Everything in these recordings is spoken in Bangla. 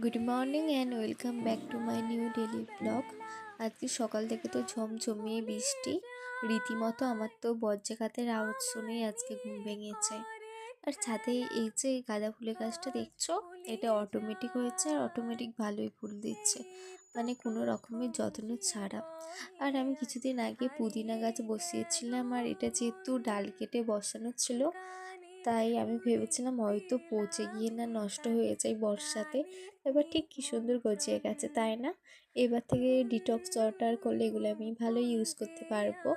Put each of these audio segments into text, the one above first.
Good morning and welcome back to my new daily blog. আজকে সকাল থেকে তো ঝমঝমিয়ে বৃষ্টি, রীতিমতো আমার তো বজ্রঘাতের আওয়াজ শুনেই আজকে ঘুম ভেঙেছে। আর ছাদে এই যে গাঁদা ফুলের গাছটা দেখছো, এটা অটোমেটিক হয়েছে আর অটোমেটিক ভালোই ফুল দিচ্ছে, মানে কোনো রকমের যত্ন ছাড়া। আর আমি কিছুদিন আগে পুদিনা গাছ বসিয়েছিলাম, আর এটা যেহেতু ডাল কেটে বসানো ছিল, তাই আমি ভেবেছিলাম হয়তো পচে গিয়ে না নষ্ট হয়ে যায় বর্ষাতে। এবার ঠিক কি সুন্দর গজিয়ে গেছে, তাই না? এবার থেকে ডিটক্স ওয়াটার করলে এগুলো আমি ভালো ইউজ করতে পারবো।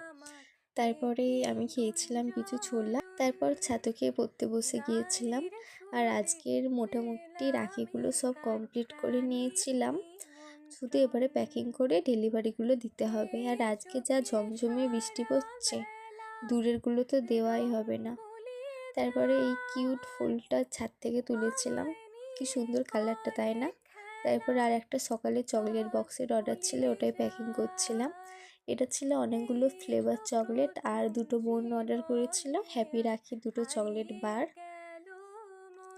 তারপরে আমি খেয়েছিলাম কিছু ছোলা, তারপর ছাতু খেয়ে পড়তে বসে গিয়েছিলাম। আর আজকের মোটামুটি রাখিগুলো সব কমপ্লিট করে নিয়েছিলাম, শুধু এবারে প্যাকিং করে ডেলিভারিগুলো দিতে হবে। আর আজকে যা ঝমঝমে বৃষ্টি পড়ছে, দূরেরগুলো তো দেওয়াই হবে না। তারপরে এই কিউট ফুলটা ছাদ থেকে তুলেছিলাম, কি সুন্দর কালারটা, তাই না? তারপর আর একটা সকালে চকলেট বক্সের অর্ডার ছিল, ওটাই প্যাকিং করছিলাম। এটা ছিল অনেকগুলো ফ্লেভার চকলেট, আর দুটো বোন অর্ডার করেছিল হ্যাপি রাখি দুটো চকলেট বার।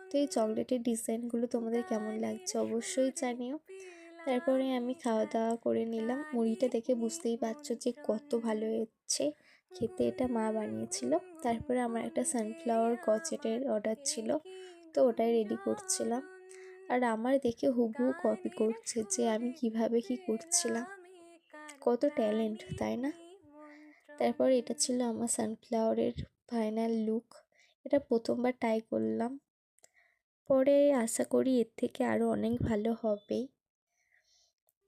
তো এই চকলেটের ডিজাইনগুলো তোমাদের কেমন লাগছে অবশ্যই জানিও। তারপরে আমি খাওয়া দাওয়া করে নিলাম। মুড়িটা দেখে বুঝতেই পারছো যে কত ভালো হচ্ছে খেতে, এটা মা বানিয়েছিল। তারপরে আমার একটা সানফ্লাওয়ার গজেটের অর্ডার ছিল, তো ওটাই রেডি করছিলাম। আর আমার দেখে হুবহু কপি করছে যে আমি কিভাবে কি করছিলাম, কত ট্যালেন্ট, তাই না? তারপর এটা ছিল আমার সানফ্লাওয়ারের ফাইনাল লুক। এটা প্রথমবার ট্রাই করলাম, পরে আশা করি এর থেকে আরও অনেক ভালো হবে।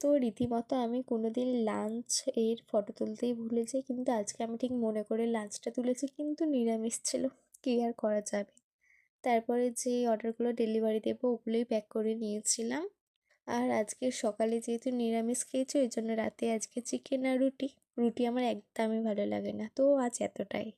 তো রীতিমতো আমি কোনোদিন লাঞ্চ এর ফটো তুলতেই ভুলে যাই, কিন্তু আজকে আমি ঠিক মনে করে লাঞ্চটা তুলেছি, কিন্তু নিরামিষ ছিল, কি আর করা যাবে। তারপরে যে অর্ডারগুলো ডেলিভারি দেবো ওগুলোই প্যাক করে নিয়েছিলাম। আর আজকে সকালে যেহেতু নিরামিষ খেয়েছি, ওই জন্য রাতে আজকে চিকেন আর রুটি। রুটি আমার একদমই ভালো লাগে না, তো আজ এতটাই।